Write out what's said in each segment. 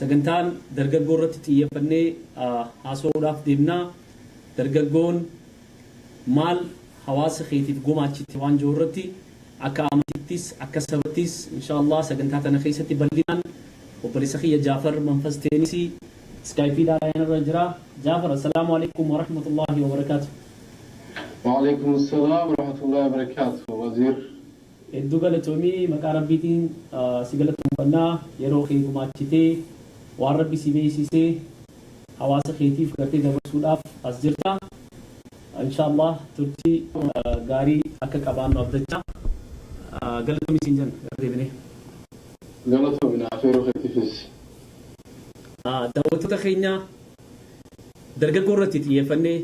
sagantaan dargaggoo irratti xiyyeeffannee haasa'uudhaaf deemnaa. Dargaggoon maal hawaasa keetiif gumaachitti waan jiru irratti akka amantiittis akka sabattis inshallah sagantaa tana keessatti bal'inaan obboleessa kiyya Jaafar Manfas Teenisii Skypeedhaan irra jira. Jaafar, assalaamu alaykum wa rahmatullahi wa barakatuh. Wa alaykum assalam wa rahmatullahi wa barakatuh. Wazir hedduu galatoomii maqaa rabbiitiin si galatoomfannaa yeroo kee gumaachitee waan rabbi si beeksisee hawaasa keetiif gartee dabarsuudhaaf as jirta. Inshallah turtii gaarii akka qabaannu abdachaa. Galatoomii siin jenna deebinee. Galatoomina afeeroo keetiifis. Daawwattoota keenya dargaggoo irratti xiyyeeffannee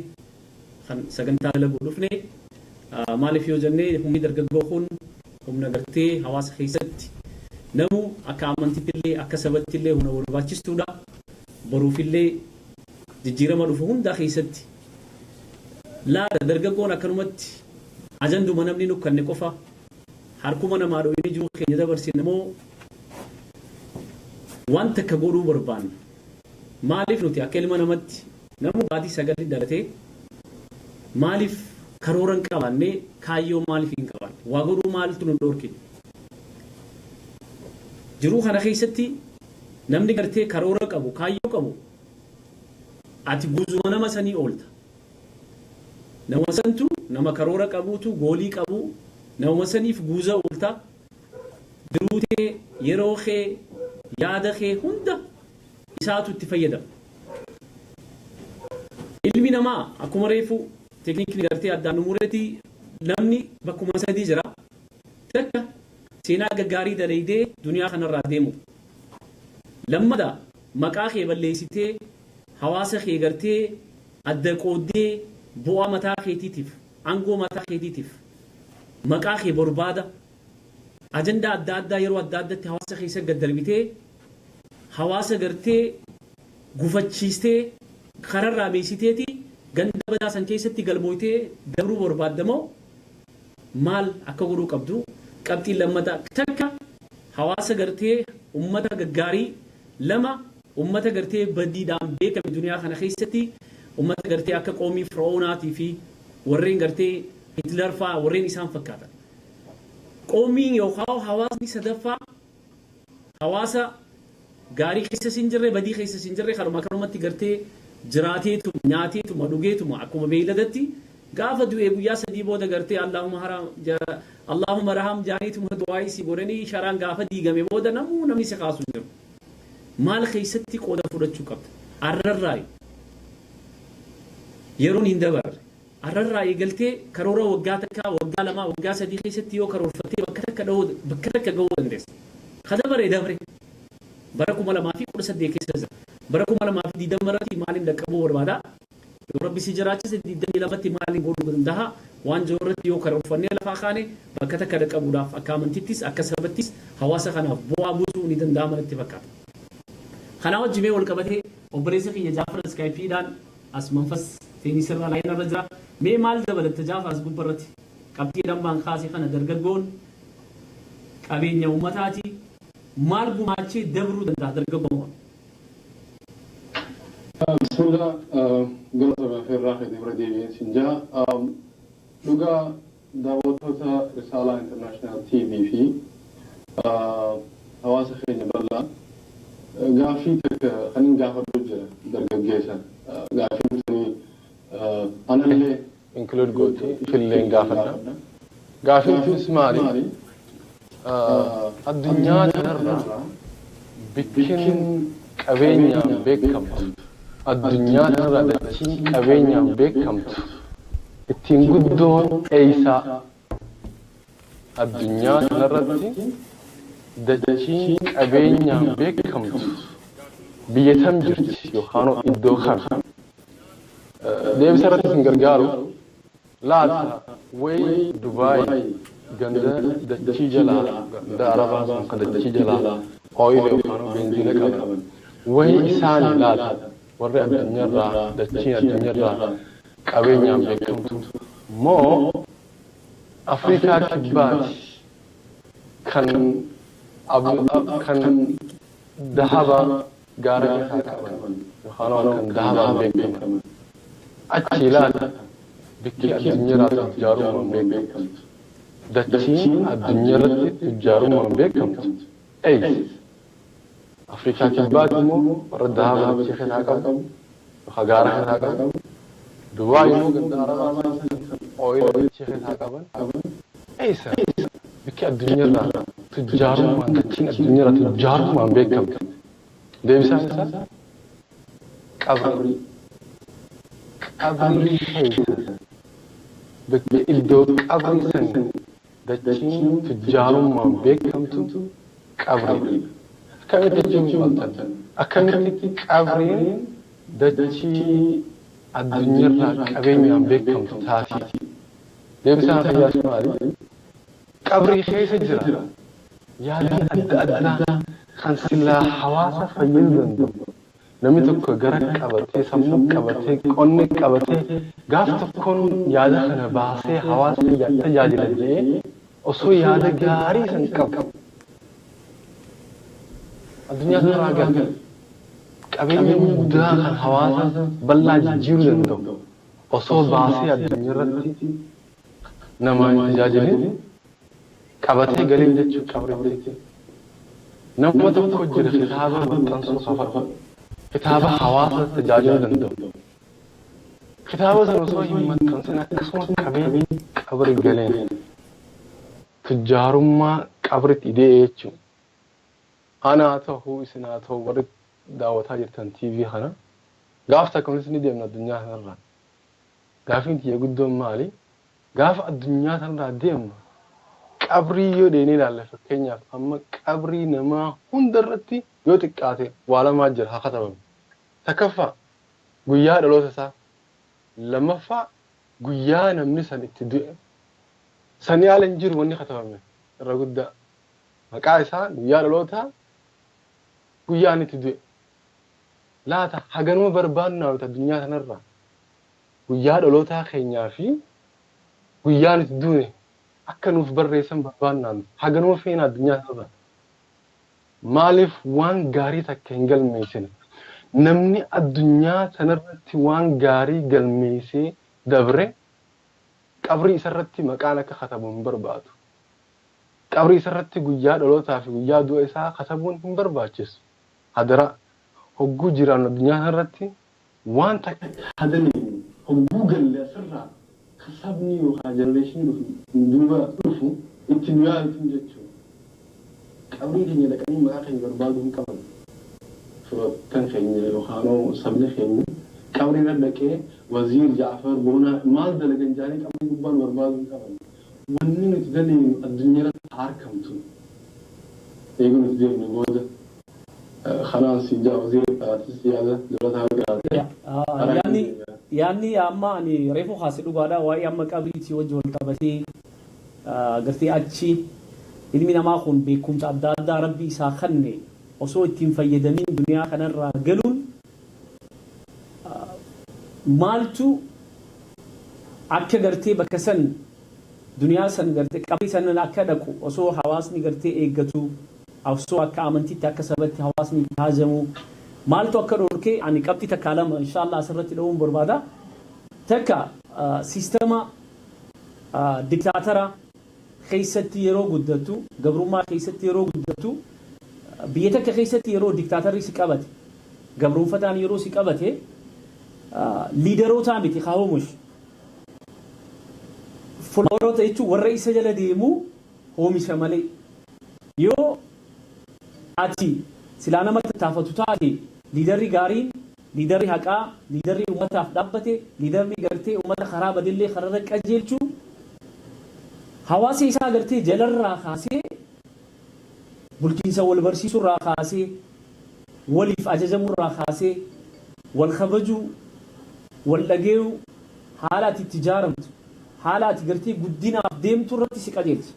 kan sagantaa dalaguu dhufne maaliif yoo jennee humni dargaggoo kun humna gartee hawaasa keessatti namu akka amantiittillee akka sabattillee humna barbaachistuudha. Boruufillee jijjiirama dhufu hundaa keessatti laata dargaggoon akkanumatti ajanduma namni nu kanne qofa harkuma namaa dhoowwee jiru keenya dabarsine moo wanta akka godhuu barbaanna. Maaliif nuti akka ilma namatti namu baatii sagalii dhalatee maaliif karoora hin qabaanne kaayyoo maaliif hin qabaanne waa godhuu maaltu nu dhorke. Jiruu kana keessatti namni gartee karoora qabu kaayyoo qabu ati guuzuma nama sanii oolta. Nama santu nama karoora qabuutu goolii qabu nama saniif guuza oolta. Diruutee yeroo kee yaada kee hunda isaatu itti fayyadama. Ilmi namaa akkuma reefu tekniikni gartee addaan umureetii namni bakkuma sadii jira. Takka seenaa gaggaarii dalaydee duniyaa kanarraa deemu. Lammada maqaa kee balleessitee hawaasa kee gartee adda qooddee bu'aa mataa keetiitiif aangoo mataa keetiitiif maqaa kee barbaada. Ajandaa adda addaa yeroo adda addaatti hawaasa keessa gaddarbitee hawaasa gartee gufachiistee kararraa beeksiteeti ganda badaa san keessatti galmooytee dabruu barbaadamoo maal akka godhuu qabdu qabxiin lammataa takka hawaasa gartee ummata gaggaarii lama ummata gartee badiidhaan beekame duniyaa kana keessatti ummata gartee akka qoomii fir'aunaatii fi warreen gartee Hitler fa'aa warreen isaan fakkaatan. Qoomiin yookaan hawaasni sadaffaa hawaasa gaarii keessa sin jirre badii keessa sin jirre kanumatti gartee jiraateetu nyaateetuma dhugeetuma akkuma beeyladatti gaafa du'ee guyyaa sadii booda gartee Allahumma raham jaaniituma du'aayii si godhanii sharaan gaafa diigame booda namni si kaasu jiru. Maal keessatti qooda fudhachuu qabda? Arrarraayi yeroon hin dabarre arrarraayi galtee karoora waggaa takkaa waggaa lamaa waggaa sadii keessatti yoo karoorfattee bakka takka gahuu dandeessa. Kadabaree dabre bara 2018 keessa jira. Bara 2020 irratti maaliin dhaqqabuu barbaada? Yoo rabbi si jiraachise 22tti maaliin godhuu danda'a? Waan jiru irratti yoo karoorfannee lafaa kaane bakka takka dhaqqabuudhaaf akka amantittis akka sabattis hawaasa kanaaf bu'aa buusuu ni danda'ama natti fakkaata. Kana wajjimee wal qabatee obboleessa kiyya Jaafar Skypeedhaan as Manfas Teenisirraa laayina irra jira. Mee maal dabalatta Jaafar as gubbarratti qabxii dambaan kaasee kana dargaggoon qabeenya uummataati maal gumaachee dabruu danda'a dargaggoon? Bismillah, galatoomii afeerraa keetii bira deebiin siin jaa. Dhugaa daawwattoota Risaalaa International TV fi hawaasa keenya bal'aa gaaffii takka kan hin gaafadhu jira dargaggeessa. Gaaffii sanii anallee include gooti filleen gaafadha. Gaaffiinis maali? Addunyaa kanarraa bakkiin qabeenyaan beekamtu addunyaa kanarraa dachiin qabeenyaan beekamtu ittiin guddoon eeysaa addunyaa kanarratti dachiin qabeenyaan beekamtu biyya tam jirti yookaan iddoo kana deebisa irratti isin gargaaru laata wayi Dubaay ganda dachii jalaa ganda Arabaa sun kan dachii jalaa ooyiruu yookaan benziina qaban wayi isaan laata warri addunyaarraa dachiin addunyaarraa qabeenyaan beekamtu moo Afrikaa kibbaati kan dahaba gaara keessaa qaban yookaan kan dahabaan beekaman achi ilaala bikki addunyaarraa tujjaarummaan beekamtu dachiin addunyaarratti tujjaarummaan beekamtu eeyis Afrikaa kibbaatti immoo warra dahabaa achi keessaa qabu yookaan gaara keessaa qabu Dubai immoo ganda arabaa ooyiruu achi keessaa qaban eeyisa bikki addunyaarraa tujjaarummaan dachiin addunyaarraa tujjaarummaan beekamtu deebisaan isaa qabri keessa bakki iddoo qabri san dachiin tujjaarummaan beekamtu qabri akkamitti jechuun akkamitti qabriin dachii addunyaarraa qabeenyaan beekamtu taati deebisaan fayyaas maali qabri keessa jira yaadni adda addaa kan silaa hawaasa fayyaduu danda'u namni tokko gara qabatee sammuu qabatee qonni qabatee gaaf tokkoon yaada kana baasee hawaasa tajaajila jedhee osoo yaada gaarii san qabu addunyaa kanarraa gara qabeenya guddaa kan hawaasa bal'aa jijjiiruu danda'u osoo baasee addunyaa irratti namaan tajaajilin qabatee galiin jechuun qabreetti nama tokko jira kitaaba maxxansuu qafa kitaaba hawaasa tajaajiluu danda'u kitaaba sana osoo hin maxxansin akkasuma qabee qabri galeen tujjaarummaa qabritti idee jechuun ana haa ta'u isin haa ta'u warri daawwataa jirtan TV kana gaaf takkumis ni deemna addunyaa kanarraa gaafiin tiyya guddoon maali gaafa addunyaa kanarraa deemna qabrii yoo deemnee ilaalla fakkeenyaaf amma qabrii namaa hundarratti yoo xiqqaate waa lamaa jira haa katabame takkaffaa guyyaa dhaloota isaa lammaffaa guyyaa namni san itti du'e sanii haala hin jiru wanni katabame irra guddaa maqaa isaa guyyaa dhalootaa guyyaa inni itti du'e laata haganuma barbaadnaa nuti addunyaa kanarraa guyyaa dhalootaa keenyaa fi guyyaa inni itti du'e akka nuuf barreessan barbaannaan haganuma feena addunyaa kanarraa maaliif waan gaarii takka hin galmeessine namni addunyaa kanarratti waan gaarii galmeessee dabre qabrii isarratti maqaan akka katabu hin barbaadu qabrii isarratti guyyaa dhalootaa fi guyyaa du'a isaa katabuun hin barbaachisu hadara hogguu jiraan addunyaa kanarratti waan takka hadanii hogguu galle asirraa kasabni yookaan jenereeshinii duuba dhufu itti nu yaadatu jechuudha qabrii keenya dhaqanii maqaa keenya barbaaduu hin qaban kan keenya yookaan sabni keenya qabrii irra dhaqee waziir Jaafar Boonaa maal dalagan jaanii qabrii gubbaan barbaaduu hin qaban wanni nuti daleenu addunyaa irratti harkamtu eeguu nuti deemnu booda خلاص جاء وزير السيادة دولتها يعني أما أني ريفو خاص لقادا وأي أما كابريتي وجه الكابتي قرتي أتشي إلمي نما خون بكم تعداد ربي ساخني وصوت تيم فيدمين دنيا خنرا قلون مالتو أكا قرتي بكسن دنيا سن قرتي كابري سن أكادكو وصو حواسني قرتي إيقتو أفسو أكا أمنتي تاكا سبتي حواسني تهاجمو مالتو أكا روركي يعني قبتي تكالم إن شاء الله أسرت الأم بربادا تاكا سيستما ديكتاترا خيستي يرو قدتو قبرما خيستي يرو قدتو بيتك خيستي يرو ديكتاتري سيكابتي قبرو فتان يرو سيكابتي ليدرو تامتي خاومش فلورو تيتو والرئيس جل ديمو هو مشمالي يو أتي سلانا ما تتفاوتوا تاتي ليدري غارين ليدري حقا ليدري أمتا فدبته ليدري غرتي أمتا خراب دللي خررك أجيلشو حواسي إسا غرتي جلر راخاسي بلكينسا والبرسيسو راخاسي وليف أجزمو راخاسي والخبجو واللقيو حالات التجارمت حالات غرتي قدنا ديمتو رتي سيقاجيلش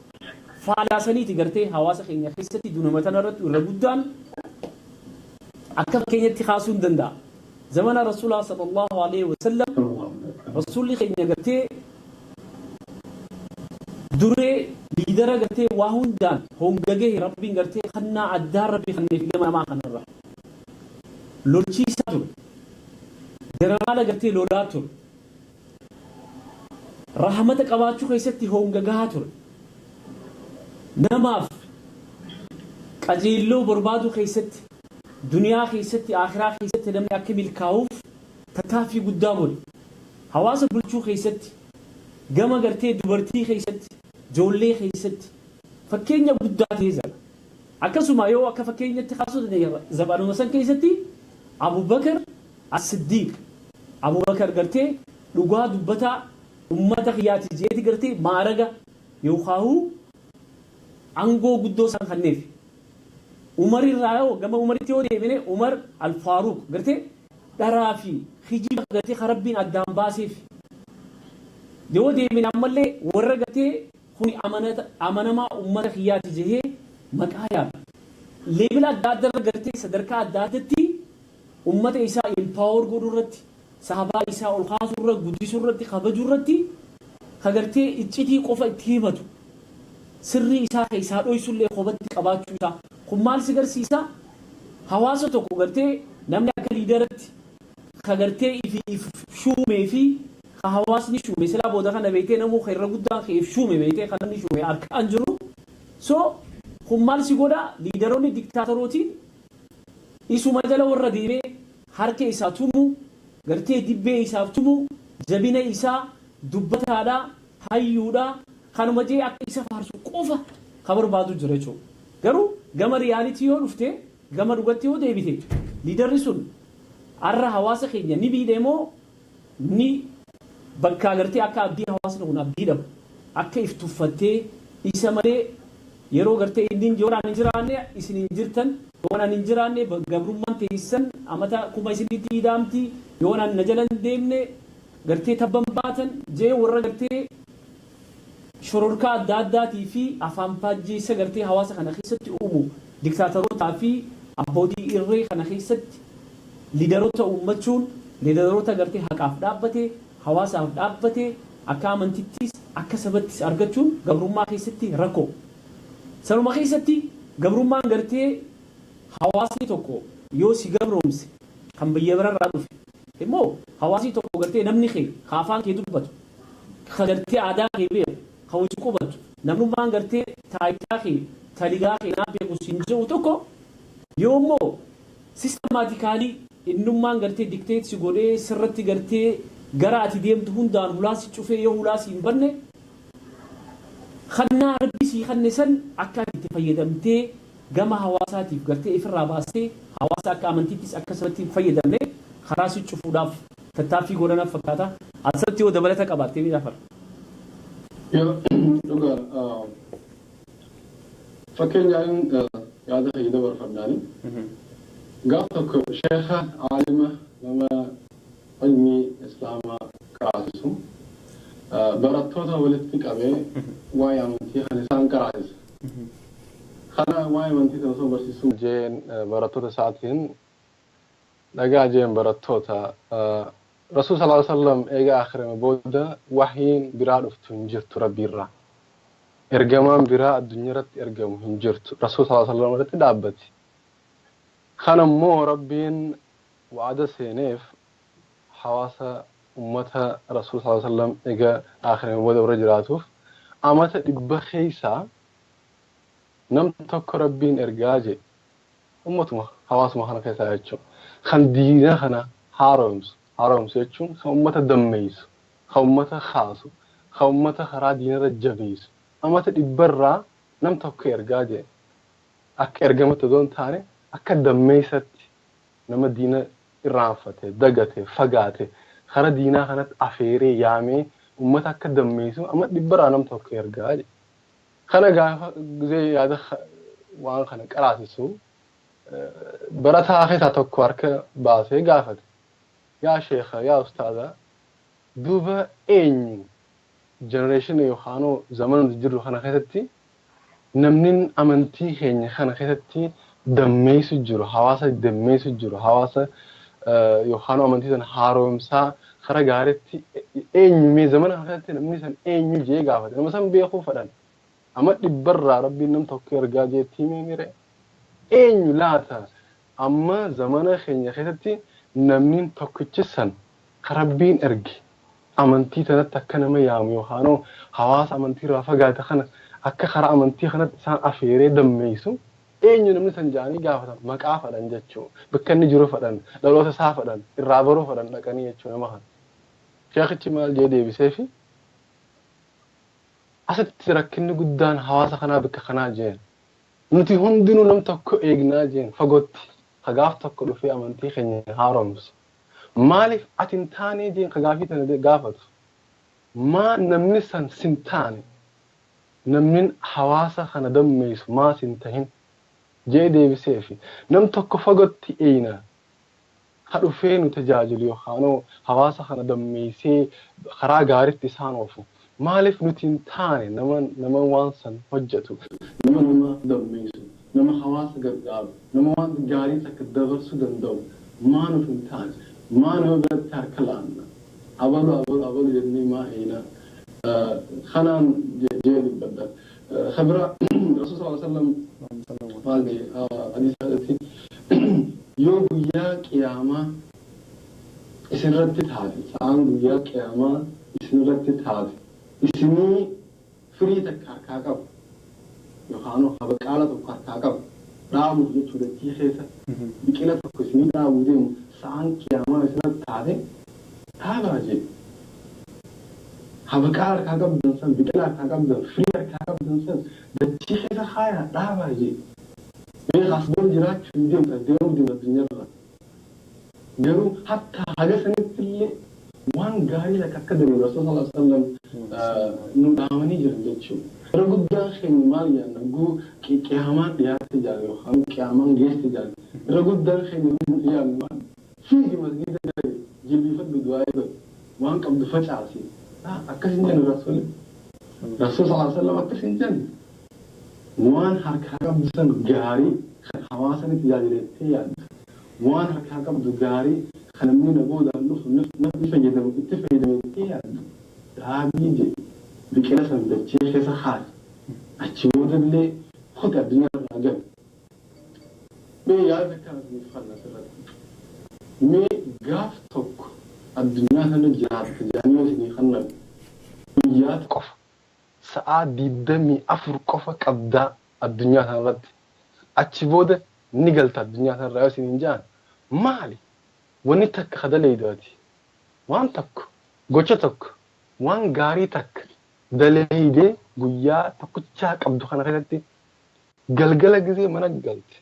فعلاسني تقرتي حواسك إن خيستي دون متنرت ورجودان أكف كي يتخاسون دندا زمان رسول الله صلى الله عليه وسلم رسول الله خير قرتي دري ليدر قرتي واهون دان هم جعه ربي قرتي خنا عدار ربي خني في جماعة ما خنا الرا lolchiisaa ture jeneraala gartee lolaa ture rahmata qabaachuu keessatti honga gahaa ture namaaf qajeelloo barbaaduu keessatti duniyaa keessatti akhiraa keessatti namni akka milkaa'uuf tattaaffii guddaa godhe hawaasa bulchuu keessatti gama gartee dubartii keessatti ijoollee keessatti fakkeenya guddaa ta'ee jira akkasuma yoo akka fakkeenyatti kaasuu dandeenya zabaanuma san keessatti Abubakar As-Siddiq Abubakar gartee dhugaa dubbataa ummata khiyyaati jeeti gartee maaraga yookaa'u angoo guddoo san kanneef Umar irraa yoo gama Umaritti yoo deebine Umar Al-Faaruq gartee dharaa fi hijiba gartee karabbiin addaan baaseef yoo deebine ammallee warra gartee kuni amanamaa ummata khiyyaati jehee maqaa yaaba leebila adda addaa gartee sadarkaa adda addaatti ummata isaa empower godhuu irratti sahabaa isaa ol kaasuu irratti guddisuu irratti kabajuu irratti kagartee iccitii qofa itti himatu sirrii isaa keessaa dhoysullee qofatti qabaachuu isaa kun maal si garsiisa hawaasa tokko gartee namni akka liidaratti kagartee if shuumee fi ka hawaasni shuume silaa booda kana beekee namuu irra guddaan keef shuume beekee kan namni shuume harkaan jiru so kun maal si godha liidaroonni diktaatorootiin isuma jala warra deemee harka isaa tumu gartee dibbee isaaf tumu jabina isaa dubbataadha hayyuudha kanuma jee akka isa faarsu qofa ka barbaadu jira jechuudha garuu gama riyaalitii yoo dhufte gama dhugatti yoo deebite liidarri sun arra hawaasa keenya ni biidheemoo ni bakka gartee akka abdii hawaasni kun abdii dhabu akka if tuffattee isa malee yeroo gartee inni jooraan hin jiraanne isin hin jirtan yoonaan hin jiraanne gabrummaan teessan amata kuma isinitti hidhaamti yoonaan na jala hin deemne gartee tabban baatan jee warra gartee shororkaa adda addaatii fi afaan faajjeessa gartee hawaasa kana keessatti uumu diktaatorotaa fi abbootii irree kana keessatti liidaroota uummachuun liidaroota gartee haqaaf dhaabbate hawaasaaf dhaabbate akka amantittis akka sabattis argachuun gabrummaa keessatti rakkoo sanuma keessatti gabrummaan gartee hawaasni tokko yoo si gabroomse kan biyya birarraa dhufe immoo hawaasni tokko gartee namni kee afaan kee dubbatu ka gartee aadaa kee beeku ka hojii qubatu namnummaan gartee taayitaa kee taligaa kee naa beeku siin jiru tokko yoo immoo sistemaatikaalii innummaan gartee dikteetsi godhee sirratti gartee gara ati deemtu hundaan hulaasi cufee yoo hulaasi hin banne khannaa rabbi si khanne san akka itti fayyadamtee gama hawaasaatiif gartee ifirraa baastee hawaasa akka amantittis akka sabatti fayyadamne karaa si cufuudhaaf tattaaffii godhanaaf fakkaata asirratti yoo dabalata qabaattee ni laafar. Dhugaa fakkeenyaan yaada fayyada barbaadani gaaf tokko sheekha aalima nama ilmii islaamaa qaraasisu barattoota walitti qabee waa'ee amantii kan isaan qaraasisa. Kana waa'ee amantii kan osoo barsiisuu jeen barattoota isaatiin dhagaa jeen barattoota Rasuul sallallahu alaihi wasallam eega akhirama booda wahyiin biraa dhuftu hin jirtu rabbiirraa. Ergamaan biraa addunyaa irratti ergamu hin jirtu. Rasuul sallallahu alaihi wasallam irratti dhaabbati. Kana immoo rabbiin waada seeneef hawaasa ummata Rasuul sallallahu alaihi wasallam eega akhirama booda warra jiraatuuf amata dhibba keessaa nam tokko rabbiin ergaa je ummatuma hawaasuma kana keessaa jechuudha. Kan diina kana haaromsu jechuun kan ummata dammeessu, kan ummata khaasu, kan ummata karaa diinarra jabeessu. Amata dhibbarraa nam tokko ergaa je akka ergamatti doon taane akka dammeessatti nama diina irraanfate, dagate, fagaate karaa diinaa kanatti afeeree yaamee ummata akka dammeessu amma dhibbarraa nam tokko ergaa je. Kana gaafa gizee yaada waan kana qaraasisu barataa keessaa tokko harka baasee gaafate. Yaa sheekha, yaa ustaaza, duuba eenyu generation yookaan zamana nuti jirru kana keessatti namni amantii keenya kana keessatti dammeessu jiru, hawaasa dammeessu jiru, hawaasa yookaan amantii sana haaromsaa karaa gaariitti eenyu mee zamana kana keessatti namni san eenyu jee gaafate. Nama san beekuu fadhan. Amma dhibbarraa rabbiin nam tokko ergaa jeetti himee mire eenyu laata amma zamana keenya keessatti namni tokkichisan karabbiin ergi amantii tanatti akka nama yaamu yookaan hawaasa amantii irraa fagaate kana akka karaa amantii kanatti isaan afeeree dammeessu eenyu namni san jaanii gaafatan maqaa fadhan jechuun bakka inni jiru fadhan dhaloota isaa fadhan irraa baruu fadhan dhaqanii jechuun nama kana. Sheekichi maal jee deebisee fi asitti rakkinni guddaan hawaasa kanaa bakka kanaa jeen nuti hundinuu nam tokko eegnaa jeen fagootti hagaaf tokko dhufee amantii keenya haaromsu. Maaliif ati hin taane jeen hagaafii tana gaafatu maa namni san sin taane namni hawaasa kana dammeessu maa sin tahin jee deebisee fi nam tokko fagootti eeyna dhufee nu tajaajilu yookaan hawaasa kana dammeessee karaa gaariitti isaan oofu. Maaliif nuti hin taane nama waan san hojjetu nama dammeessu nama hawaasa gargaaru nama waan gaarii takka dabarsuu danda'u maa nuti hin taane maa nama biratti harka laanna abalu jennee maa eeyna kanaan jee dubbadda. Khabira Rasuul sallallahu alaihi wasallam hadiisatti yoo guyyaa qiyaamaa isinirratti taate sa'aan guyyaa qiyaamaa isinirratti taate isinii firii takka harkaa qabu yookaan habaqaala tokko harkaa qabu dhaabuuf jechuudha dachii keessa biqila tokko isinii dhaabuu deemu sa'aan qiyaamaa isinirratti taate dhaabaa jee habaqaala harkaa qabdan san biqila harkaa qabdan firii harkaa qabdan san dachii keessa haayaa dhaabaa jee asbol jiraachuu deemuu deemta addunyaarra garuu hatta haga sanitti illee waan gaarii akka dabe Rasuul sallallahu alaihi wasallam nu dhaamanii jiran jechuudha. Bara guddaan keenya maal yaadna guu qiyaamaan dhiyaate jaalle yookaan qiyaamaan geesse jaalle bara guddaan keenya nu yaadnu maal fiigi masgiida gale jilbiifadhu du'aa godhu waan qabdu facaasi akkasin jennu Rasuul sallallahu alaihi wasallam akkasin jennu waan harkaa qabdu san gaarii kan hawaasani tajaajilettee yaaddu waan harkaa qabdu gaarii kan namni naboodaan dhufu itti fayyadamettee yaaddu dhaabii jee biqila san dachee keessa haali achi boodallee hote addunyaa irraa galu mee yaada kanatti fanna sirratti mee gaaf tokko addunyaa kana jiraatte jaanii isinii kannan guyyaa qofa sa'aa 24 qofa qabdaa addunyaa kanarratti achi booda ni galta addunyaa kanarraa yoo isiniin jaan maali wanni takka kadaleeydaati waan tokko gocha tokko waan gaarii takka daleeydee guyyaa tokkichaa qabdu kana keessatti galgala gisee mana galte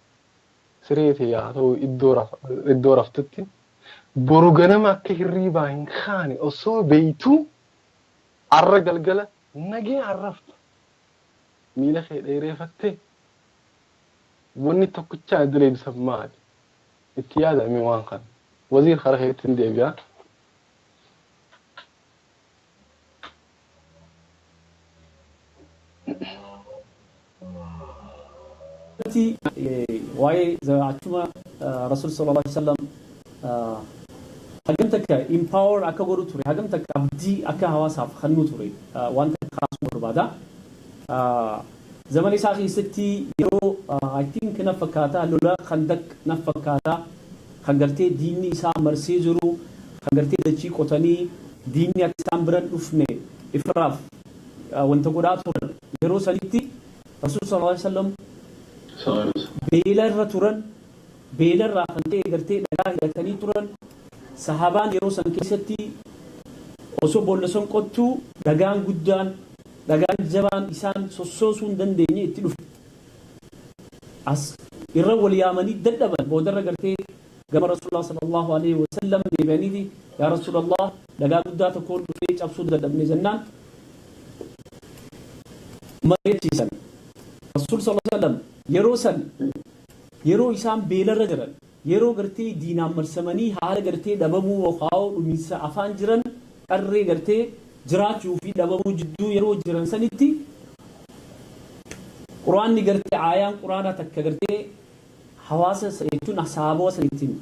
sireete yaa ta'u iddoo raftutti boru ganama akka hirriibaa hin kaane osoo beeytuu arra galgala nagee arrafta miila kee dheereeffattee wanni tokkichaa daleeydu maali itti yaadame waan kana wasiir kara keetti hin deebi'aa. waa'ee achuma Rasuul sallallahu alaihi wasallam hagam takka empower akka godhu ture hagam takka abdii akka hawaasaaf kennu ture waan takka kaasuu barbaada. Zaman isaa keessatti yeroo I think na fakkaata lola khandak na fakkaata kan gartee diinni isaa marsee jiru kan gartee dachii qotanii diinni akka isaan biran dhufne ifraaf wanta godhaa turan yeroo sanitti Rasuul sallallahu alaihi wasallam beelarra turan beelarraa kan ta'e gartee dhagaa hidhatanii turan sahabaan yeroo san keessatti osoo boolla son qottuu dhagaan guddaan dhagaan jabaan isaan sossoosuu hin dandeenye itti dhufe as irra wal yaamanii dadhaban boodarra gartee gama Rasuulullah sallallahu alaihi wasallam deebi'anii yaa Rasuulallah dhagaa guddaa tokkoon dhufee cabsuu dadhabne jennaan mariichiisan Rasuul sallallahu alaihi wasallam yeroo san yeroo isaan beelarra jiran yeroo gartee diinaan marsamanii haala gartee dhabamuu yookaan dhumiinsa afaan jiran qarree gartee jiraachuu fi dhabamuu jidduu yeroo jiran sanitti quraanni gartee aayaan quraanaa takka gartee hawaasa jechuun sahaabota sanittiin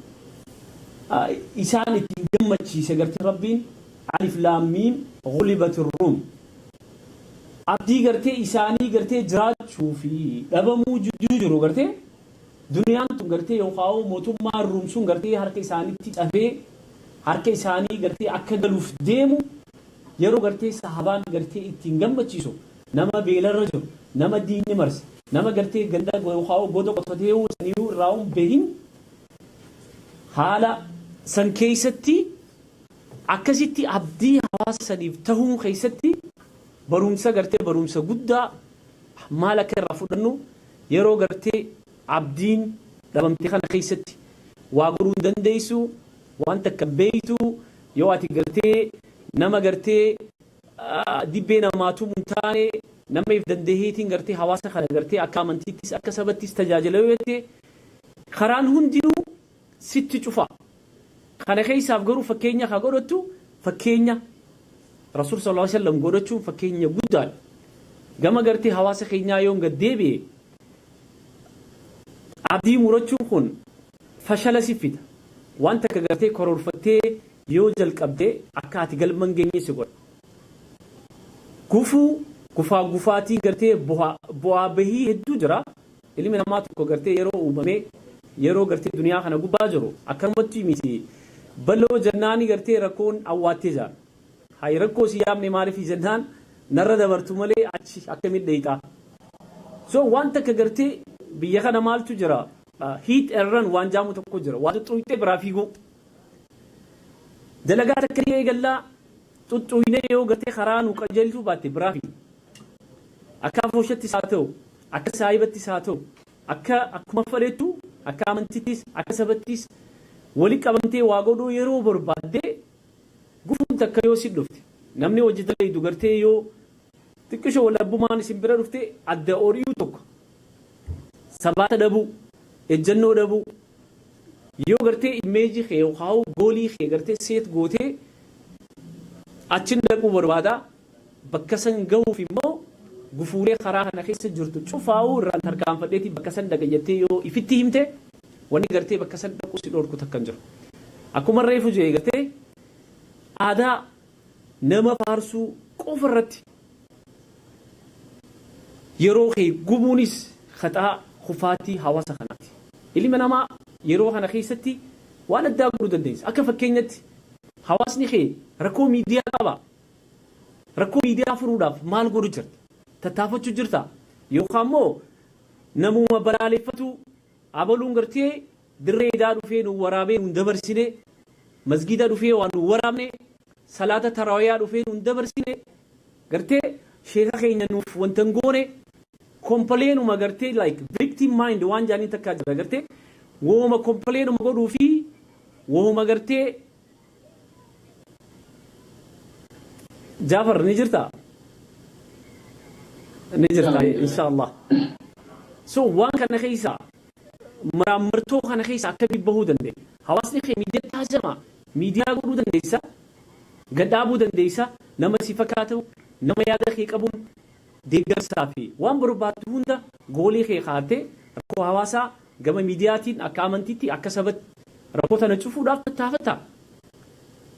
isaan ittiin gammachiise gartee rabbiin alif laam miim ghulibatir ruum abdii gartee isaanii gartee jiraachuu fi dhabamuu jidduu jiru gartee duniyaan tun gartee yookaan mootummaa ruumsuun gartee harka isaaniitti cabee harka isaanii gartee akka galuuf deemu yeroo gartee sahabaan gartee ittiin gammachiisu nama beelarra jiru nama diinni marse nama gartee ganda yookaan goda qotatee saniyyuu irraa bahin haala san keessatti akkasitti abdii hawaasa saniif tahuu keessatti barumsa gartee barumsa guddaa maal akka irraa fudhannu yeroo gartee abdiin dhabamte kana keessatti waa godhuu hin dandeessu wanta akka beeytu yoo ati gartee nama gartee dibbee namaatu hin taane nama if dandeeheetiin gartee hawaasa kana gartee akka amantiittis akka sabattis tajaajila yoo jette karaan hundinuu sitti cufa. Kana keessaaf garuu fakkeenya haa godhattu fakkeenya Rasuul sallallahu alaihi wasallam godhachuun fakkeenya guddaadha. Gama gartee hawaasa keenyaa yoon gad deebi'e abdii murachuun kun fashala siffita. Wanta akka gartee karoorfattee yoo jalqabde akka ati galman geenye si godha. Gufaatiin gartee bu'aa bahii hedduu jira. Ilmi namaa tokko gartee yeroo uumamee yeroo gartee duniyaa kana gubbaa jiru akkanumatti miti. Baloo jannaani gartee rakkoon awwaattee jira. Hayi rakkoo si yaamne maaliif jennaan narra dabartu malee achi akkamitti dheeyxaa. So wanta akka gartee biyya kana maaltu jira hit and run waan jaamu tokko jira waan xuxxuutee biraa fiiguu. Dalagaa takka eegallaa xuxxuinee yoo gartee karaa nu qajeelchuu baatte biraa fiigu. Akka afooshattis haa ta'u akka saayibattis haa ta'u akka akkuma fedhettu akka amantittis akka sabattis wali qabamtee waa godhuu yeroo barbaaddee gufuun takka yoo si dhufte namni hojii dalagu gartee yoo xiqqishoo walabbumaan isin bira dhufte adda ori'uu tokko sabaata dhabuu ejjennoo dhabuu yoo gartee imeejii kee yookaan goolii kee gartee seet gootee achin dhaquu barbaada bakka san gahuuf immoo gufuulee karaa kana keessa jirtu cufaa'uu irraan tarkaanfadheetii bakka san dhaqa jettee yoo ifitti himte wanni gartee bakka san dhaquu si dhorku takkan jiru. Akkuma reefu jee gartee aadaa nama faarsuu qofa irratti yeroo kee gubuunis khaxaa kufaatii hawaasa kanaati. Ilmi namaa yeroo kana keessatti waan addaa godhuu dandeessa. Akka fakkeenyatti hawaasni kee rakkoo miidiyaa qaba. Rakkoo miidiyaa furuudhaaf maal godhu jirta? Tattaafachuu jirta? Yookaan immoo namuma balaaleffatu abaluun gartee dirree idaa dhufee nu waraabee nu dabarsine masgida dhufee waan nu waraabne salaata taraawiyaa dhufee nu dabarsine gartee sheeka keenya nuuf wanta goone kompleenuma gartee like victim mind waan jaanii takkaa jira gartee wooma kompleenuma godhuu fi wooma gartee Jaafar ni jirta inshallah. So waan kana keessa maraamartoo kana keessa akkamitti bahuu dandeenya? Hawaasni kee miidiyaa taasisa miidiyaa godhuu dandeessa gadhaabuu dandeessa nama si fakkaatu nama yaada kee qabuun deeggarsaa fi waan barbaaddu hunda goolii kee kaatee rakkoo hawaasaa gama miidiyaatiin akka amantiitti akka sabatti rakkoo tana cufuudhaaf tattaafata.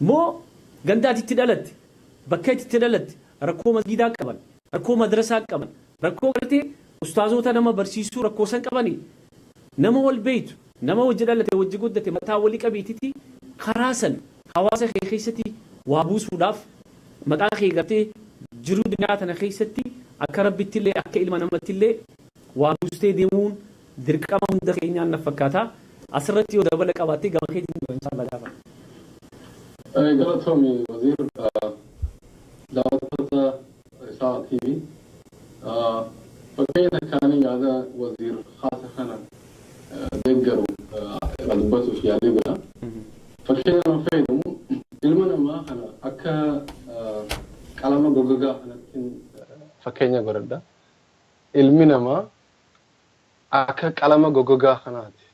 Moo gandaatti itti dhalatte bakka itti dhalatte rakkoo masgidaa qaban rakkoo madrasaa qaban rakkoo gartee ustaazota nama barsiisuu rakkoo san qabanii nama wal beeytu nama wajji dhalate wajji guddate mataa walii qabiititti karaa san hawaasa kee keessatti waa buusuudhaaf maqaa kee gartee jiruu dunyaa tana keessatti akka rabbitti illee akka ilma namatti illee waa buustee deemuun dirqama hunda keenyaan na fakkaata. Asirratti yoo dabala qabaattee gama keetiin inshallah gaafa. Galatoomii wasiir daawwattoota Risaala TV fakkeenya kaanii yaada wasiir haasa kana deeggaru irra dubbatuuf yaalii godha. Fakkeenya nama fayyadamu ilma namaa kana akka qalama gogagaa kanatti fakkeenya godhadha. Ilmi namaa akka qalama gogagaa kanaati.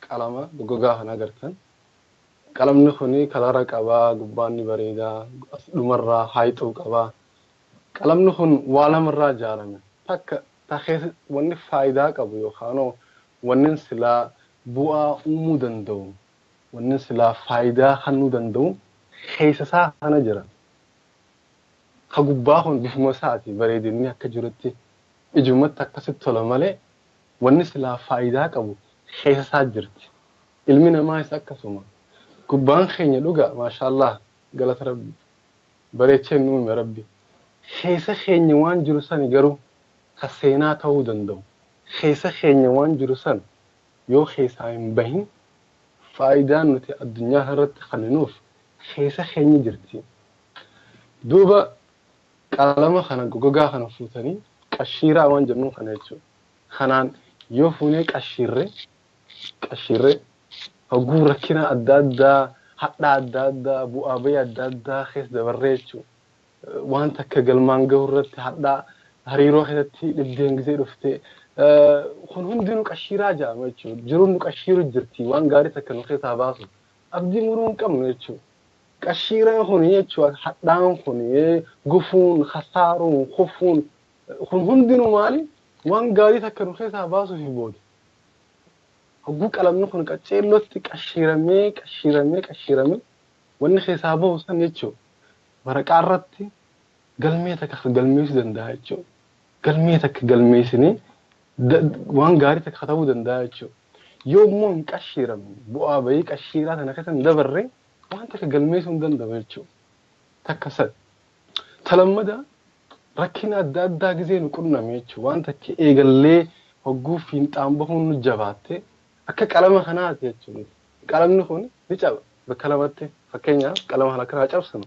Qalama gogagaa kana agartan. Qalamni kuni kalaara qabaa, gubbaan ni bareedaa, dhumarraa haayixuu qabaa. Qalamni kun waa lamarraa ijaarame. Takka takeessa wanni faayidaa qabu yookaan wanni silaa bu'aa uumuu danda'u, wanni silaa faayidaa kennuu danda'u keessa isaa kana jira. Ka gubbaa kun bifuma isaati bareedinni akka jirutti ijumatti akkasitti tola malee wanni silaa faayidaa qabu keessa jirti. Ilmi namaa isa akkasuma. Gubbaan keenya dhugaa maashaallah galata rabbi. Bareechee nuume rabbi. Keessa keenya waan jiru sani garuu ka seenaa ta'uu danda'u. Keessa keenya waan jiru san yoo keessaa hin bahin faayidaan nuti addunyaa irratti kenninuuf keessa keenya jirti. Duuba qalama kana gogaa kana fuutanii qashiiraa waan jennu kana jechuudha. Kanaan yoo fuunee qashiirre hoguu rakkina adda addaa hadhaa adda addaa bu'aa bayii adda addaa keessa dabarree jechuudha. Waan takka galmaan gahuu irratti hadhaa hariiroo keessatti dhibdeen gisee dhuftee kun hundinuu qashiiraa jedhama jechuudha. Jiruun nu qashiiru jirti waan gaarii takka nu keessaa baasu abdii muruu hin qabnu jechuudha. Qashiiraan kun jechuudha hadhaan kun gufuun khasaaruun kufuun kun hundinuu maali waan gaarii takka nu keessaa baasuuf booda. Hogguu qalamni kun qaceellotti qashiiramee wanni keessaa bahu san jechuudha. Waraqaa irratti galmee takka galmeessuu danda'a jechuudha. Galmee takka galmeessinee waan gaarii takka ta'uu danda'a jechuudha. Yoo immoo hin qashiiramne bu'aa bayii qashiiraa sana keessa hin dabarre waan takka galmeessuu hin danda'u jechuudha. Takka sad. Talammada rakkina adda addaa gisee nu qunname jechuudha. Waan takka eegallee hogguu fiinxaan bahuun nu jabaatte akka qalama kanaati jechuudha. Qalamni kun ni caba bakka lamatti fakkeenyaaf qalama kana karaa cabsinu.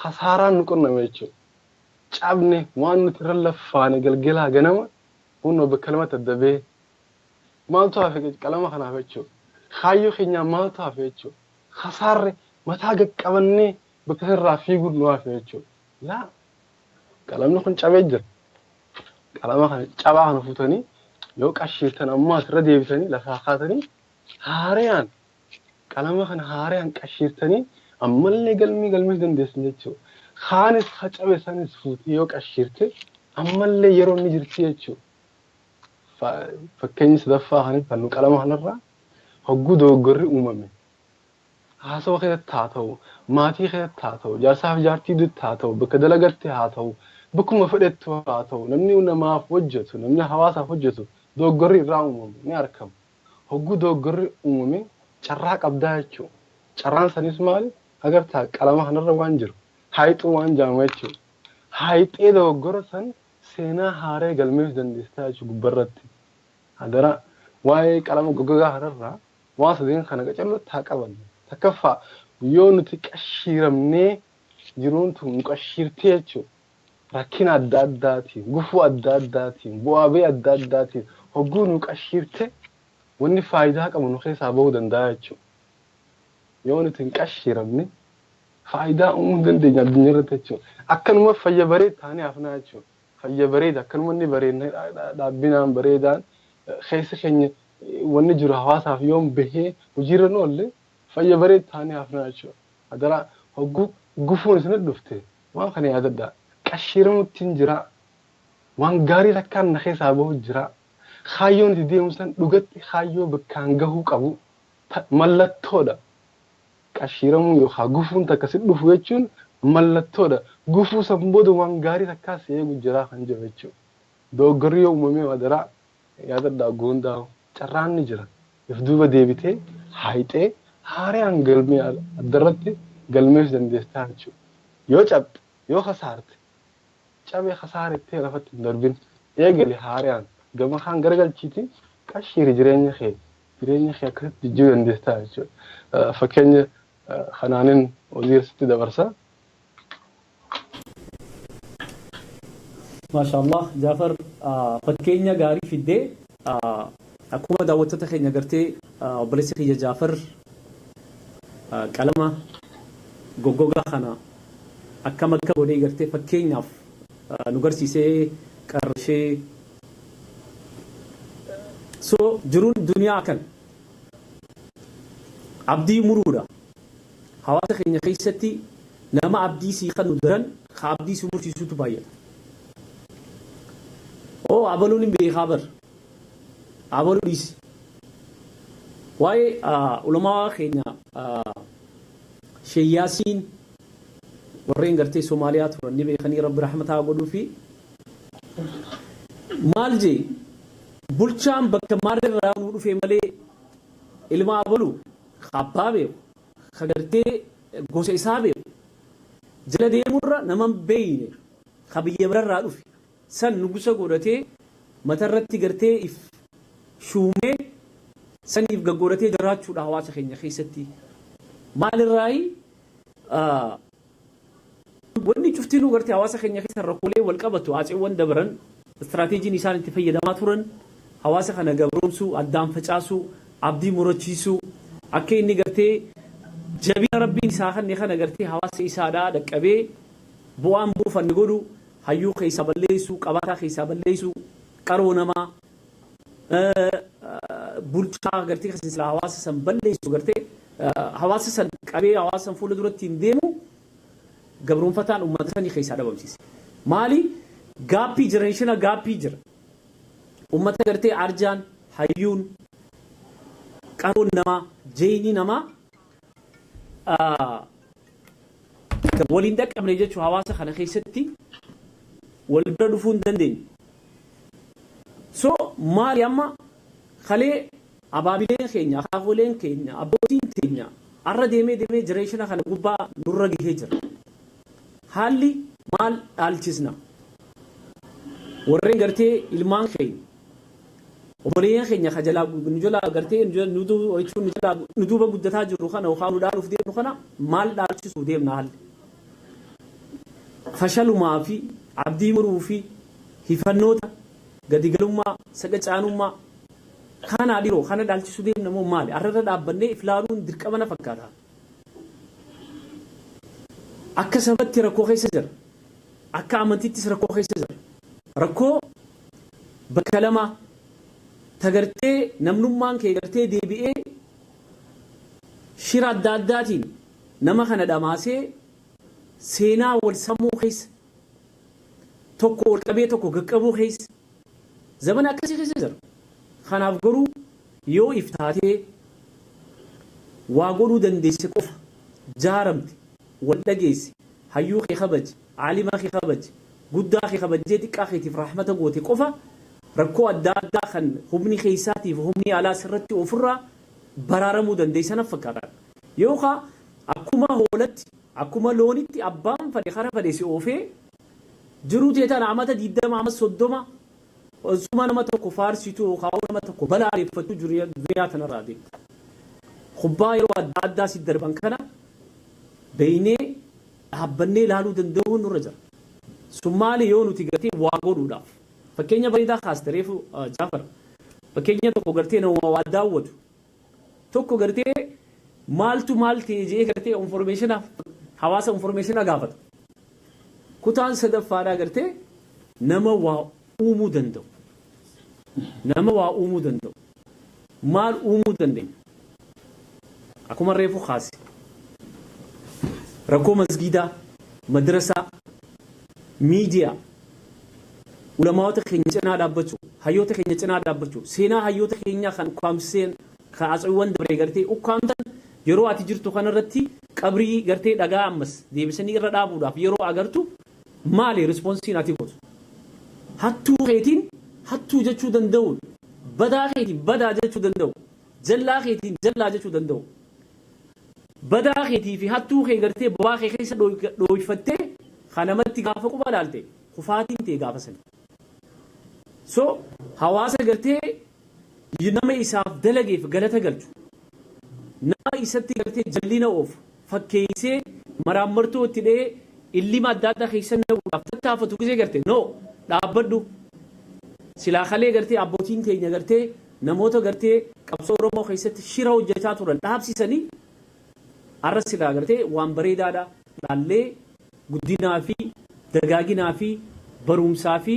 Khasaaraan nu qunname jechuudha. Cabne waan nuti irra laffaane galgalaa ganama hunoo bakka lamatti addabee maaltu hafe qalama kanaaf jechuudha. Kaayyoo keenyaa maaltu hafe jechuudha. Khasaarre mataa qaqqabannee bakka irraa fiiguun nu hafe jechuudha. Laa qalamni kun cabee jira. Qalama kana cabaa kana fuutanii yoo qashiirtan ammoo asirra deebisanii lafaa kaatanii haarayaan qalama kana haarayaan qashiirtanii ammallee galmees dandeessin jechuudha. Kaanis hacabe sanis fuutee yoo qashiirte ammallee yeroo inni jirti jechuudha. Fakkeenyi sadaffaa kan nu qalama kanarraa hogguu dogoggorri uumame. Haasawaa keessatti haa ta'u, maatii keessatti haa ta'u, jaarsaaf jaartii dutti haa ta'u, bakka dalagatti haa ta'u, bakkuma fedhettu haa ta'u, namni namaaf hojjetu, namni hawaasaaf hojjetu dogoggorri irraa uumamu ni argama. Hogguu dogoggorri uumame carraa qabdaa jechuudha. Carraan sanis maali? Agartaa qalama kanarra waan jiru. Haayixuu waan jaama jechuudha. Haayixee dogoggora san seenaa haaree galmeessuu dandeessaa jechuudha gubbarratti. Hadara waa'ee qalama gogaa kanarraa waan sadeen kana qacellotti haa qabanne. Takkaffaa yoo nuti qashiiramnee jiruun tun nu qashiirtee jechuudha. Rakkina adda addaatiin, gufuu adda addaatiin, bu'aa bayii adda addaatiin hogguu nu qashiirte wanni faayidaa qabu nu keessaa bahuu danda'a jechuudha. Yoo nuti hin qashiiramne faayidaa uumuu dandeenya addunyaa irratti jechuudha. Akkanuma fayya bareed taanee hafnaa jechuudha. Fayya bareeda akkanuma inni bareedna dhaabbinaan bareedaan keessa keenya wanni jiru hawaasaaf yoom bahee hojiirra nu oolle fayya bareed taanee hafnaa jechuudha. Hadara hogguu gufuun isin dhufte waan kana yaadadhaa. Qashiiramutti hin jira. Waan gaarii takkaan na keessaa bahu jira. Kaayyoon itti deemsan dhugatti kaayyoo bakkaan gahuu qabu mallattoodha. Qashiiramuu yookaan gufuun takka si dhufu jechuun mallattoodha. Gufuu san booda waan gaarii takkaa si eegu jira kan jiru jechuudha. Dogoggorri yoo uumamee madaraa yaadadhaa goondaa carraan ni jira. If duuba deebitee haayixee haarayaan galmee addarratti galmeessuu dandeessaa jechuudha. Yoo cabde yoo khasaarte cabee khasaarettee lafatti hin darbin eegali haarayaan gama kaan garagalchiiti qashiiri jireenya kee akkasitti jijjiiruu dandeessaa jechuudha. Fakkeenya kanaanin waliirsitti dabarsa. Maashaallah Jaafar fakkeenya gaarii fiddee akkuma daawwattoota keenya gartee obboleessi kiyya Jaafar qalama goggogaa kana akkam akka godhee gartee fakkeenyaaf nu garsiisee qarshee so jiruun duniyaa kan abdii muruudha. Hawaasa keenya keessatti nama abdii sii kan nu daran ka abdii si mursiisutu baay'ata. Oo abaluun hin beekaa bar abaluu dhiisi. Waa'ee ulamaa keenya Sheeyyaasiin warreen gartee Somaaliyaa turan ni beekanii Rabbi rahmataa godhuu fi maal jee bulchaan bakka maarraa nu dhufee malee ilma abalu abbaa beeku kagartee gosa isaa beeku jala deemurra nama beeyne kabiyya birarraa dhufe san nugusa godhatee matarratti gartee if shuumee saniif gaggoratee jiraachuudha hawaasa keenya keessatti maalirraayi wanni cuftiin gartee hawaasa keenya keessa rakkoolee wal qabatu aaceewwan dabaran istiraatiijiin isaan itti fayyadamaa turan hawaasa kana gabroomsuu addaan facaasuu abdii murachiisuu akka inni gartee jabina rabbiin isaa kana gartee hawaasa isaadhaa dhaqqabee bu'aan buufanni godhu hayyuu keessa balleessuu qabataa keessa balleessuu qaroo namaa bulchaa gartee keessaa hawaasa san balleessu gartee hawaasa san qabee hawaasa san fuula duratti hin deemu gabroonfataan uummata sanii keessaa dhabamsiise maali gaappii jenereeshina gaappii jira uummata gartee arjaan hayyuun qaroon namaa jeeyni namaa waliin dhaqqabne jechuun hawaasa kana keessatti wal bira dhufuu hin dandeenye so maali amma kalee abaabileen keenya akaakoleen keenya abbootiin keenya arra deemee jenereeshina kana gubbaa nurra gahee jira haalli maal dhaalchisna warreen gartee ilmaan keenya obboleeyyan keenya kajalaa nu jalaa gartee nu duuba guddataa jirru kana yookaan nu dhaaluuf deemnu kana maal dhaalchisuu deemna haalli fashalumaa fi abdii muruu fi hifannoota gadigalummaa sagacaanummaa kana dhiroo kana dhaalchisuu deemna moo maali arrarra dhaabbannee iflaaluun dirqama na fakkaata akka sabatti rakkoo keessa jira akka amantittis rakkoo keessa jira rakkoo bakka lama tagartee namnummaan kee gartee deebi'ee shira adda addaatiin nama kana dhamaasee seenaa wal sammuu keessa tokko wal qabee tokko gaqqabuu keessa zamana akkasii keessa jira kanaaf garuu yoo iftaatee waa godhuu dandeesse qofa jaaramte wal dhageesse hayyuu kee kabaje عالما خي خبج قد أخي خبجتي كأخيتي في رحمة قوتي قفا ركوا الدار داخل همني خيساتي وهمني على سرتي وفرة برارمو دن دي سنة فكرة يوخا أكما هولت أكما لونتي أبام فلخرا فليسي أوفي جروتي تانا عمتا ديدا معما صدوما وزمان ما تكو فارسيتو وخاونا ما تكو بلا عرفتو جرياتنا رادي خبايرو الدار داسي الدربان كان بيني habbanne ilaaluu danda'uun nurra jira summaali yoo nuti gartee waa godhuudhaaf fakkeenya bareedaa kaastereefu jaafar fakkeenya tokko gartee nama waa daawwatu tokko gartee maaltu maal ta'e jee gartee informationaaf hawaasa informationa gaafata kutaan sadaffaadhaa gartee nama waa uumuu danda'u maal uumuu dandeenya akkuma reefu kaase rakkoo masgiidaa madrasaa miidiyaa ulamaawota keenya cinaa dhaabbachuu hayyoota keenya cinaa dhaabbachuu seenaa hayyoota keenyaa kan ukkaamseen kan asxuuwwan dabree gartee ukkaamtan yeroo ati jirtu kanarratti qabrii gartee dhagaa ammas deebisanii irra dhaabuudhaaf yeroo agartu maali rispoonsiin ati gootu hattuu keetiin hattuu jechuu danda'uun badaa keetiin badaa jechuu danda'u jallaa keetiin jallaa jechuu danda'u badaa keetii fi hattuu kee gartee bobaa kee keessa dhooyfattee kanamatti gaafa quba dhaalte kufaatiin ta'e gaafa sani so hawaasa gartee nama isaaf dalageef galata galchu nama isatti gartee jallina oofu fakkeessee maraammartoo itti dhee illima adda addaa keessa na'uudhaaf tattaafatu gisee gartee no dhaabbadhu silaa kalee gartee abbootiin keenya gartee namoota gartee qabsoo Oromoo keessatti shira hojjechaa turan dhaabsisanii arras silaa gartee waan bareedaadha laallee guddinaa fi dagaaginaa fi barumsaa fi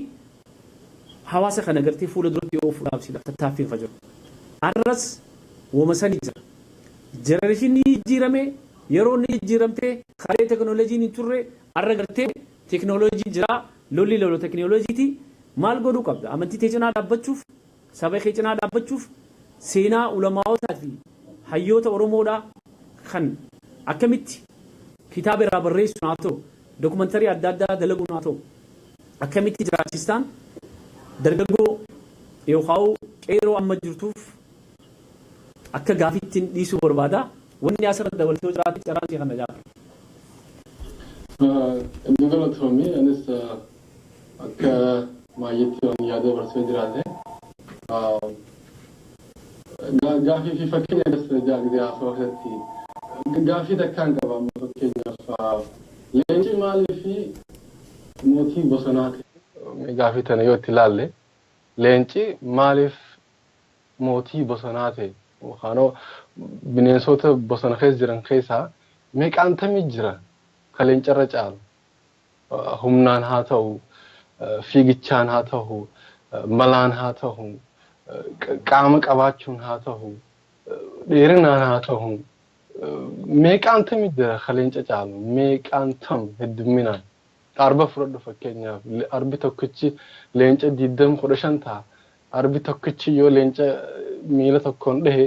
hawaasa kana gartee fuula duratti oofuudhaaf silaa tattaaffiin fajiru arras wama sanii jira jenereeshinii jijjiirame yeroo inni jijjiiramtee kalee teknooloojiin hin turre arra gartee teknooloojii jira lolli lolo teknooloojiiti maal godhuu qabda amantii tee cinaa dhaabbachuuf saba kee cinaa dhaabbachuuf seenaa ulamaawotaa fi hayyoota Oromoodhaa kan akkamitti kitaaba irraa barreessuun haa ta'u dokumantarii adda addaa dalaguun haa ta'u akkamitti jiraachistaan dargaggoo yookaan qeeroo amma jirtuuf akka gaafittiin dhiisuu barbaada wanni asirratti dabaltee jiraatu carraan kana jaaladha. Dugala Tommy anis akka maayitti waan yaada barsee jiraate gaafii fi fakkeenya dasa jaagdee haasawaa keessatti gaafii takkaan qaba amma fakkeenyaaf leenci maalii fi mootii bosonaati. Gaafii tana yoo itti ilaalle leenci maaliif mootii bosonaa ta'e yookaan bineensota bosona keessa jiran keessaa meeqaan tamii jira kan leencarra caalu humnaan haa ta'u fiigichaan haa ta'u malaan haa ta'u qaama qabaachuun haa ta'u dheerinaan haa ta'u meeqaan tamii jira kan leenca caalu meeqaan tam heddumminaan arba fudhadhu fakkeenyaaf arbi tokkichi leenca 20-15 ta'a arbi tokkichi yoo leenca miila tokkoon dhahe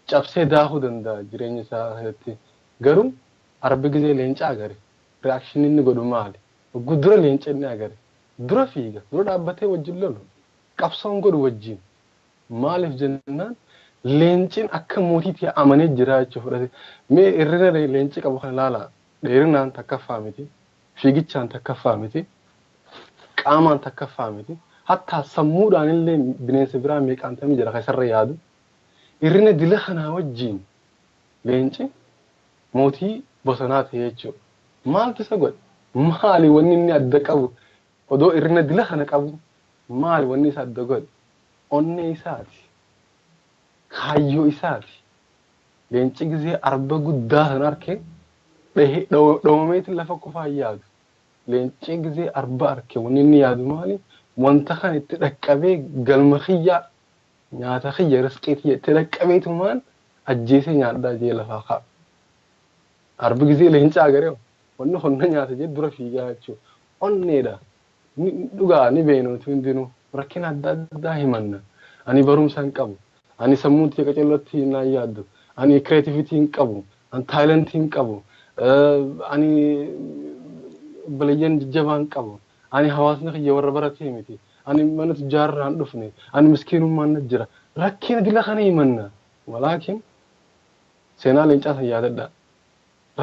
cabsee daahuu danda'a jireenya isaa keessatti garuu arbi gisee leenca agare reakshinii inni godhu maali dura leenca inni agare dura fiiga dura dhaabbatee wajjin lolu qabsoon godhu wajjin maaliif jennaan leenciin akka mootiitti amanee jira jechuudha fudhate mee irrina leenci qabu kan ilaala dheerinaan takkaffaa miti fiigichaan takkaffaa miti qaamaan takkaffaa miti hatta sammuudhaan illee bineensa biraa meeqaan tamii jira keessarra yaadu irrina dila kanaa wajjin leenci mootii bosonaa ta'e jechuudha maaltu isa godhe maali wanni inni adda qabu odoo irrina dila kana qabu maali wanni isa adda godhe onnee isaati kaayyoo isaati leenci gisee arba guddaa san arkee dhoomameeti lafa qofaa yaadu leenci gisee arba arke wanni inni yaadu maali wanta kan itti dhaqqabee galma xiyyaa nyaata xiyya risqeetii itti dhaqqabeetumaan ajjeesee nyaadhaa jee lafaa ka'a arbi gisee leenca agaree wanni honna nyaata jee dura fiigaa jechuudha onneedha dhugaa ni beenuutu hundinuu rakkina adda addaa himanna ani barumsa hin qabu ani sammuutti qaceellatti hin yaaddu ani creativity hin qabu ani talent hin qabu ani balayyan jajjabaa hin qabu ani hawaasni xiyya warra baratee miti ani mana tijaarraan dhufne ani miskiinummaan na jira rakkina dila kana himanna walaakin seenaa leencaa san yaadadha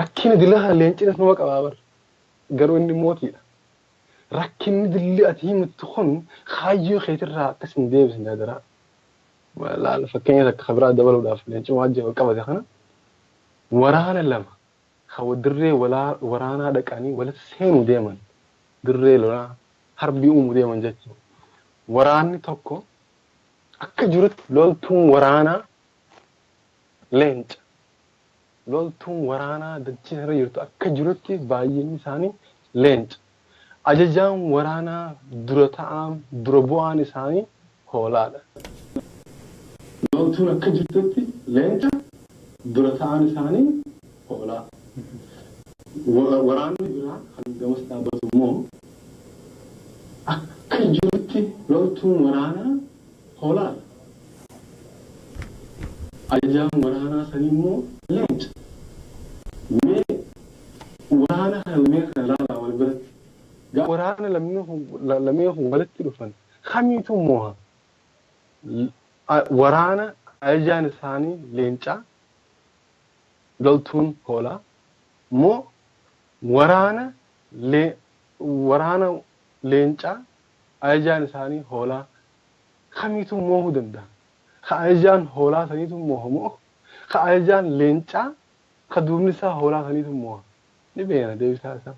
rakkina dila kana leencinas nama qabaa bar garuu inni mootiidha rakkinni dilli ati himattu kun kaayyoo keetirraa akkas hin deebisin yaadara laala fakkeenya takka kabiraa dabaluudhaaf leenci waajjira qabate kana waraana lama hawa dirree waraanaa dhaqanii walitti seenuu deeman dirree lolaa harbii uumuu deeman jechuudha waraanni tokko akka jirutti loltuun waraanaa leenca loltuun waraanaa dachiisarra jirtu akka jirutti baay'inni isaanii leenca ajajaan waraanaa dura ta'aan dura bu'aan isaanii hoolaadha. Loltuun akka jirtutti leenca dura ta'aan isaanii hoolaa. Waraanni biraa kan gamas dhaabbatu immoo akka jirutti loltuun waraanaa hoolaadha. Ajajaan waraanaa sanii immoo leenca. Mee waraana kana lamee kana ilaalaa wal biratti. waraana lamee walitti dhufan kamiitu mooha waraana ajajaan isaanii leencaa loltuun hoolaa moo waraana leencaa ajajaan isaanii hoolaa kamiitu moohuu danda'a ka ajajaan hoolaa saniitu mooha moo ka ajajaan leencaa ka duubni isaa hoolaa saniitu mooha ni beena deebisaa isaa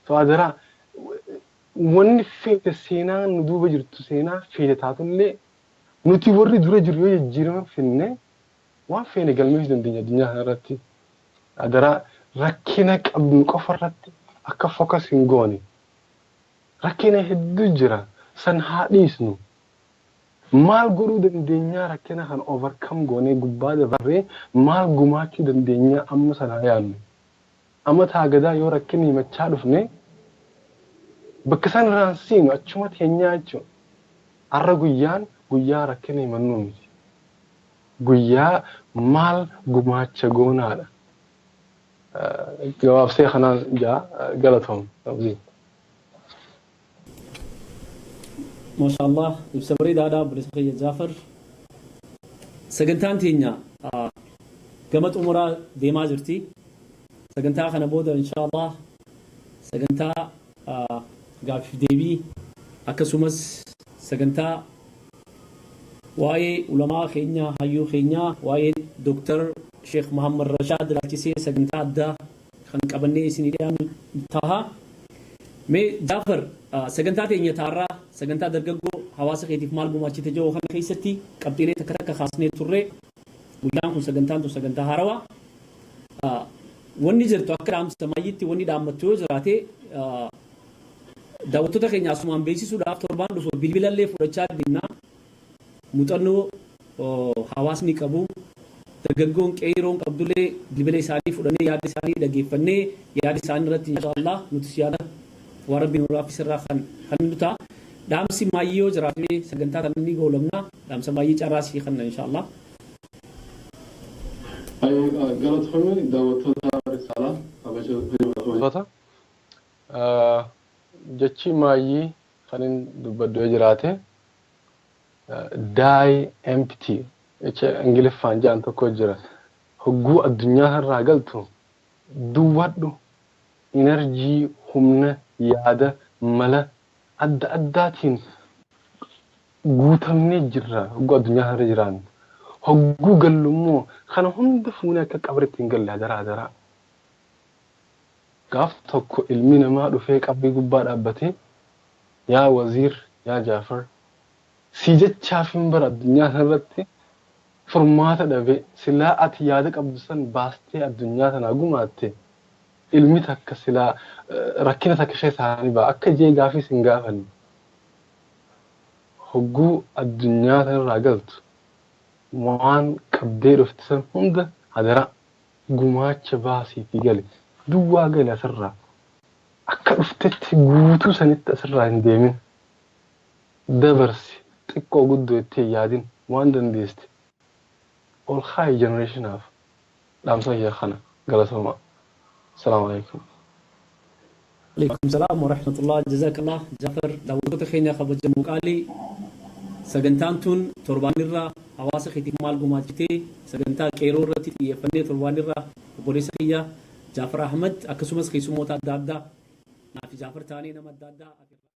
so adaraa wanni feete seenaa nu duuba jirtu seenaa feete taatullee nuti warri dura jiru yoo jijjiirama finne waan feene galmeessuu dandeenya addunyaa kanarratti adaraa rakkina qabnu qofa irratti akka fokas hin goone rakkina hedduu jira san haa dhiisnu maal godhuu dandeenya rakkina kan overcome goone gubbaa dabarree maal gumaachuu dandeenya amma sana yaadnu amma taagadaa yoo rakkinni himachaa dhufne bakka san irraan siinu achuma teenyaa jechuudha har'a guyyaa rakkina himannuu miti guyyaa maal gumaacha goonaadha gabaabsee kanaan galatoom ما شاء الله يبسبري دادا برسخي جعفر سجنتان تينيا قامت أمورا ديما جرتي سجنتا خنا بودا إن شاء الله سجنتا قاف ديبي أكسومس سجنتا واي علماء خينيا هيو خينيا واي دكتور شيخ محمد رشاد العتيسي سجنتا دا خن قبلني سنيدان تاها مي جعفر سجنتا تينيا تارا سجنتا درجو حواس خيتيف مال بوماتشي تجو خن خيستي قبتيني تكرك خاصني توري بيان كون سجنتان تو سجنتا هاروا وني جرتو اكرام سمايتي وني دامتو جراتي داوتو تخينيا سومان بيسي سودا توربان دو بلبلالي فرچا دينا مutannoo hawaasni qabu dargaggoon qeeroon qabdulee bilbila isaanii fudhanii yaada isaanii dhageeffannee yaada isaanii irratti inshallah nuti yaada waa rabbiin waraaf sirraa kan nuta dhaamsi maayyoo jiraatee sagantaa tanni goolamna dhaamsa maayyii carraasii kanna inshallah ay galatoomi daawwattoota risaala kabajamtoota jechi maayyii kanin dubbadoo jiraate die empty eche ingiliffaan jaan tokko jira hogguu addunyaa irraa galtu duwwadhu energy humna yaada mala adda addaatiin guutamnee jirra hogguu addunyaa irra jiraan hogguu gallummoo kana hunda fuunee akka qabritti hin galle dara gaaf tokko ilmi namaa dhufee qabbii gubbaa dhaabbatee yaa waziir yaa jaafar سيجتشافين برا الدنيا هربتي فرمات دبي سلاء يادك أبدسن باستي الدنيا تناقوماتي علمتك سلاء ركنتك شيء ثاني با أكا جي غافي سنغافل هجو الدنيا تنراقلت وان كبدير افتسن هند هدرا قمات شباسي في قلي دوا قلي أسرع أكا افتت قوتو سنت أسرع انديمين دبرسي تكو قدو يتيادين وان دنديست all high generation of دام صحيح خنا قال السلام عليكم عليكم السلام ورحمة الله جزاك الله جعفر داوود خينيا خبر جموكالي سجنتانتون تربان الرا حواس خيتي مال قماتي سجنتا كيرو رتي يفني تربان الرا بوليسية جعفر أحمد أكسومس خيسوموتا دادا نافي جعفر تاني نمت دادا